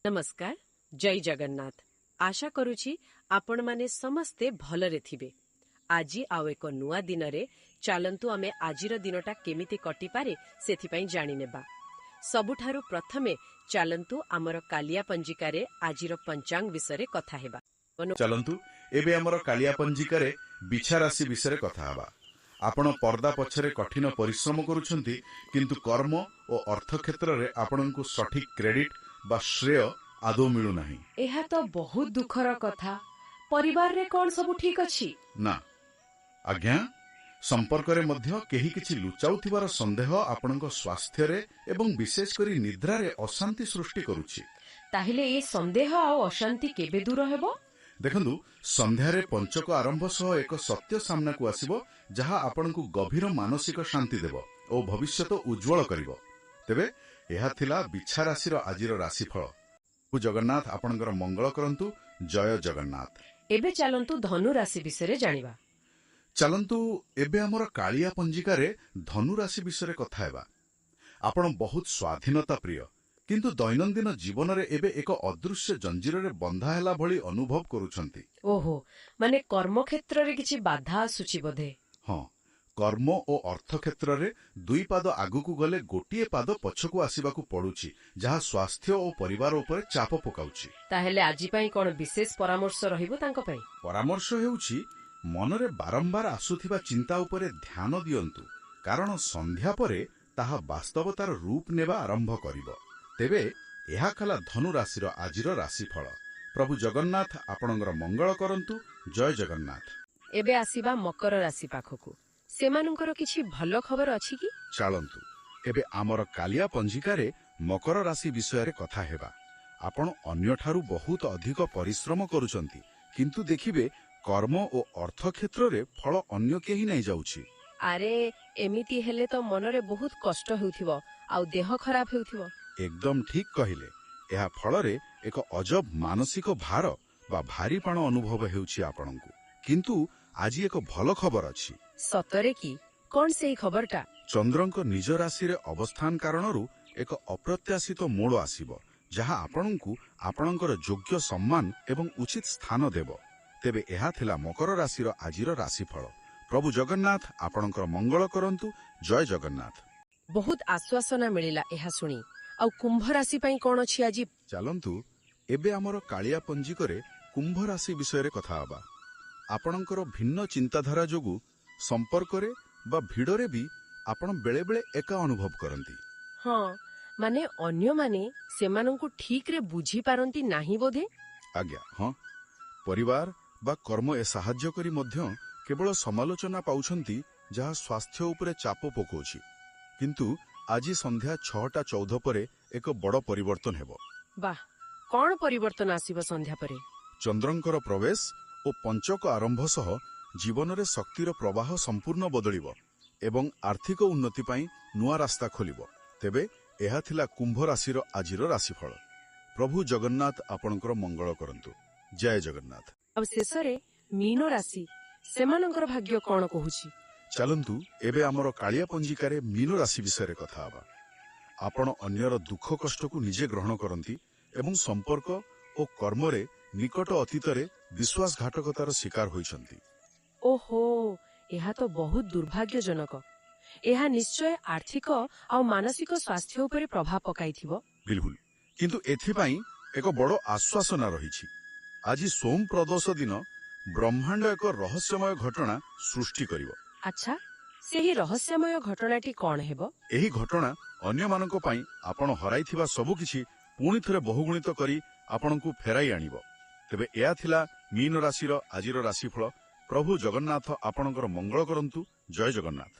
नमस्कार जय जगन्नाथ आशा करुछि आपण माने समस्ते भलरे थिबे। आजी आउ एक नुआ दिन रे चलंतु आमे आजिर दिनटा केमिति कटि पारे सेथिपई जानि नेबा। सबुठारु प्रथमे चलंतु आमर कालिया पंजिकारे आजिर पंचांग विषय कथा हेबा। चलंतु एबे आमर कालिया पंजिकारे बिछा राशि विषय कथा हेबा। आपण पर्दा पछरे कठिन परिश्रम करूछंती किंतु कर्म और अर्थ क्षेत्र रे आपनकु सठिक क्रेडिट बा श्रेय आदौ मिलु नाही। एहा तो बहुत दुखर कथा। परिवार रे कोन सब ठीक अछि ना आज्ञा संपर्क रे मध्य केही किछि लुचाउथिबार संदेह आपनक स्वास्थ्य रे एवं विशेष करी निद्रा रे अशांति सृष्टि करूछि। ताहिले ए संदेह आ अशांति केबे दूर हेबो? देखंतु संध्यारे पंचक आरंभ सह एक सत्य सामना को आसीबो जहा आपनकु गभीर मानसिक शांति देबो और भविष्यत उज्जवल करिवो। तेबे एहा थिला बिछा राशिर आजिर राशिफल। जगन्नाथ आपनकर मंगल करंतु। जय जगन्नाथ। एबे चलंतु धनु राशि विषय जानिबा। चलंतु एबे हमर कालिया पंजिकारे धनु राशि विषय कथा हेबा। आपण बहुत स्वाधीनता प्रिय किंतु दैनंदिन जीवन रे एबे एक अदृश्य जंजीर रे बंधा हेला भली अनुभव करूछंती। ओहो माने कर्म क्षेत्र रे किछि बाधा आसुछि बोधे। हां कर्म और अर्थ क्षेत्र रे दुई पाद आगुकू गले गोटिए पाद पछकू आसीबाकू पडुछि जहा स्वास्थ्य और परिवार ऊपर चाप पकाउछि। ताहेले आजि पई कोन विशेष परामर्श रहिबो तांको पई? परामर्श हेउछि मनरे बारंबार आसुथिबा चिंता उपरे ध्यान दियंतु कारण संध्या परे ताहा वास्तवतार रूप नेबा आरंभ करिवो। तेबे एहा कला धनु राशिर आजिर राशिफल। प्रभु जगन्नाथ आपणकर मंगल करंतु। जय जगन्नाथ। एबे आसीबा मकर राशि पाखकू। सेमानंकर किछि भलो खबर अछि कि? चलंतु एबे आमर कालिया पंजिकारे मकर राशि विषय रे कथा हेबा। आपण अन्य ठारू बहुत अधिक परिश्रम करूचंती किंतु देखिबे कर्म और अर्थ क्षेत्र रे फल अन्य केही नै जाउछि। अरे एमिति हेले तो मनरे बहुत कष्ट हेउथिबो आ देह खराब हेउथिबो। एकदम ठीक कहिले। एहा फल रे एक अजब मानसिक भार बा भारीपण अनुभव हेउछि आपणकु। किंतु आज एक भल खबर अछि। सतरे की कोन सेही खबरटा? चंद्रंक निज राशि रे अवस्थान कारणरू एक अप्रत्याशित मोड़ आसीबो जहा आपणकु आपणकर योग्य सम्मान एवं उचित स्थान देबो। तेबे एहा थिला मकर राशिर आजिर राशिफल। प्रभु जगन्नाथ आपणकर मंगल करंतु। जय जगन्नाथ। बहुत आश्वासना मिलिला एहा सुनी। आ कुंभ राशि पई कोन अछि आजि? चलंतु एबे हमर कालिया पंजिकरे कुंभ राशि विषय रे कथा आबा। आपणकर भिन्न चिंताधारा जोगु संपर्क रे बा भिड़ रे भी आपण बेले बेले एका अनुभव करंती। हां माने अन्य माने सेमानंकु ठीक रे बुझी पारंती नाही बोधे। आज्ञा हां परिवार बा कर्म ए सहाय्य करी मध्य केवल समालोचना पाउछंती जहा स्वास्थ्य उपरे चाप पकोछि। किंतु आजि संध्या 6:14 परे एक बड़ परिवर्तन हेबो। वाह कोन परिवर्तन आसीबो संध्या परे? चंद्रंकर प्रवेश और पंचक आरंभ सह जीवन रे शक्तिर प्रवाह संपूर्ण बदलिबो एवं आर्थिक उन्नति पई नुआ रास्ता खोलिबो। तेबे एहा थिला कुंभ राशिर आजिर राशिफल। प्रभु जगन्नाथ आपणकर मंगल करंतु। जय जगन्नाथ। अब शेषरे मीन राशि सेमानंकर भाग्य कोन कहूछि? चलंतु एबे हमर कालिया पंजिकारे मीन राशि विषय कथा आबा। आपण अन्यर दुख कष्ट को निजे ग्रहण करंती एवं संपर्क और कर्म रे निकट अतीत रे विश्वासघातकतार शिकार होइछंती। ओहो एहा तो बहुत दुर्भाग्यजनक। एहा निश्चय आर्थिक और मानसिक स्वास्थ्य उपरे प्रभाव पकाइथिबो। बिल्कुल किंतु एथि पई एक बड़ आश्वासना रहिछि। आज सोम प्रदोष दिन ब्रह्मांड एक रहस्यमय घटना सृष्टि करिवो। अच्छा सेही रहस्यमय घटनाटी कोन हेबो? एही घटना अन्य मानक पई आपण हराइथिबा सब किछि पुणी थरे बहुगुणित करी आपणकु फेराई आनिबो। तेबे एया थिला मीन राशिर आजिर राशिफल। प्रभु जगन्नाथ आपणकर मंगल करंतु। जय जगन्नाथ।